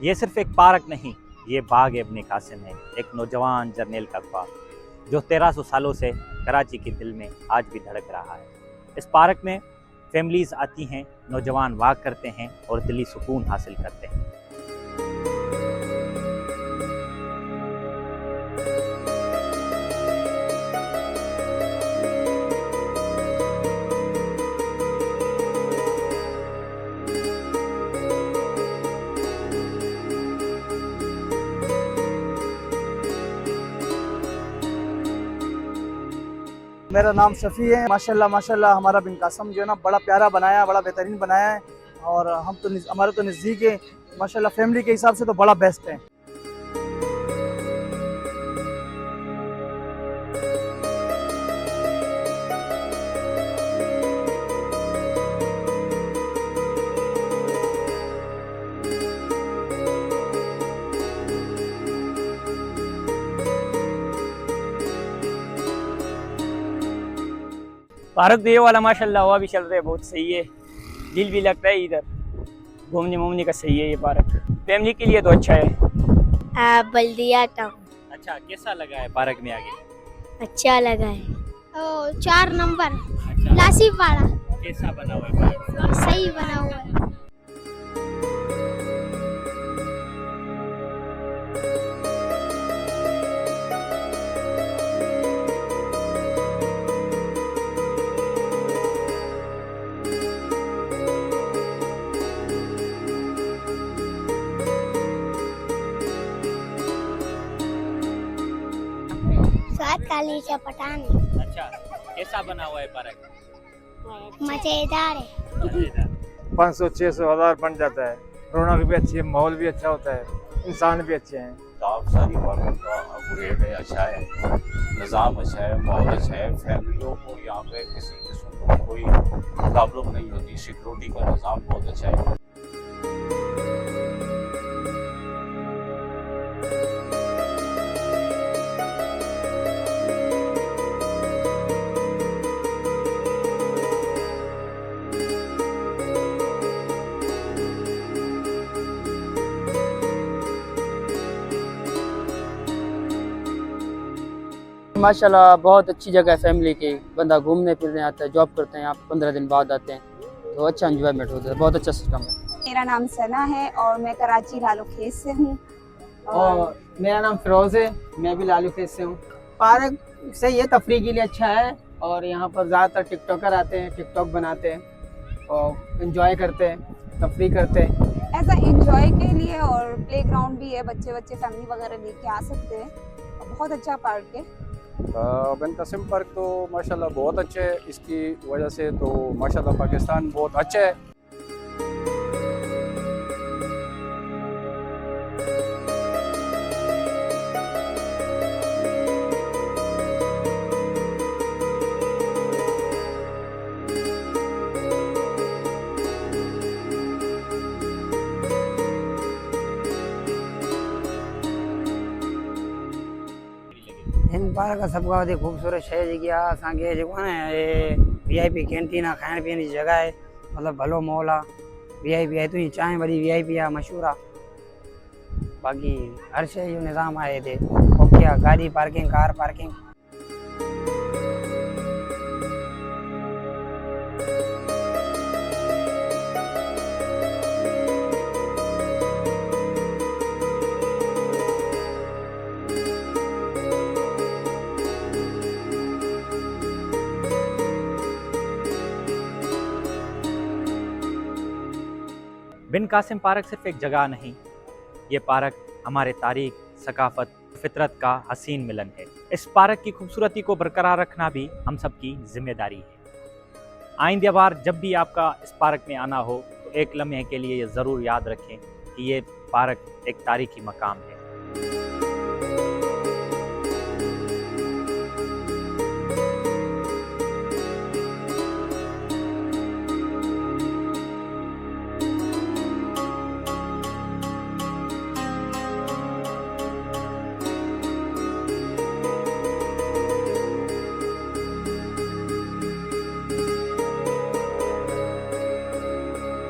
ये सिर्फ एक पार्क नहीं, ये बाग इब्न कासिम है, एक नौजवान जर्नैल का ख्वाब जो 1300 सालों से कराची के दिल में आज भी धड़क रहा है। इस पार्क में फैमिलीज आती हैं, नौजवान वॉक करते हैं और दिली सुकून हासिल करते हैं। मेरा नाम शफ़ी है। माशाल्लाह माशाल्लाह हमारा बिन कासम जो है ना बड़ा प्यारा बनाया, बड़ा बेहतरीन बनाया है और हम तो हमारे तो नज़दीक है माशाल्लाह, फैमिली के हिसाब से तो बड़ा बेस्ट है। पार्क तो ये वाला माशाल्लाह हवा भी चल रहा है, बहुत सही है, दिल भी लगता है इधर घूमने घूमने का। सही है ये पार्क, फैमिली के लिए तो अच्छा है। बल्दिया टाउन अच्छा, कैसा लगा है पार्क में आगे? अच्छा लगा है। 4 नंबर अच्छा, लासीपाड़ा कैसा बना हुआ है पार्क? सही बना हुआ है। स्वाद काली चपटान अच्छा, कैसा बना हुआ है पार्क? मजेदार है। मजेदार। 500-600 हज़ार बन जाता है। रौनक भी अच्छी है, माहौल भी अच्छा होता है, इंसान भी अच्छे हैं। आप सारी पार्क का अपग्रेड है, अच्छा है, निज़ाम अच्छा है, माहौल अच्छा है, फैमिलियों को यहाँ पे किसी किस्म की कोई प्रॉब्लम नहीं होती, सिक्योरिटी का निज़ाम बहुत अच्छा है। माशाल्लाह बहुत अच्छी जगह है फैमिली की, बंदा घूमने फिरने आता है, जॉब करते हैं, यहाँ 15 दिन बाद आते हैं तो अच्छा एंजॉयमेंट होता है, बहुत अच्छा सिस्टम है। मेरा नाम सना है और मैं कराची लालू खेस से हूँ। और मेरा नाम फिरोज है, मैं भी लालू खेस से हूँ। पार्क सही है, तफरीह के लिए अच्छा है और यहाँ पर ज़्यादातर टिकटॉकर आते हैं, टिकटॉक बनाते हैं और एंजॉय करते हैं, तफरीह करते हैं। ऐसा एंजॉय के लिए और प्लेग्राउंड भी है, बच्चे फैमिली वगैरह लेके आ सकते हैं, बहुत अच्छा पार्क है। बिन कासिम पार्क तो माशाल्लाह बहुत अच्छे है, इसकी वजह से तो माशाल्लाह पाकिस्तान बहुत अच्छा है। हिन पार्क का सबका वधीक खूबसूरत शइ जेकी आहे असांखे जेको आहे न VIP कैंटीन आहे, खाइण पीअण जी जॻह आहे, मतिलबु भलो मॉल आहे, VIP आहे, तुंहिंजी चांहि वरी VIP आहे, मशहूरु आहे। बाक़ी हर शइ जो निज़ाम आहे हिते, ओके आहे, गाॾी पार्किंग, कार पार्किंग। बिन कासिम पार्क सिर्फ एक जगह नहीं, ये पार्क हमारे तारीख, सकाफत, फितरत का हसीन मिलन है। इस पार्क की खूबसूरती को बरकरार रखना भी हम सबकी जिम्मेदारी है। आइंदा बार जब भी आपका इस पार्क में आना हो तो एक लम्हे के लिए ये ज़रूर याद रखें कि ये पार्क एक तारीखी मकाम है।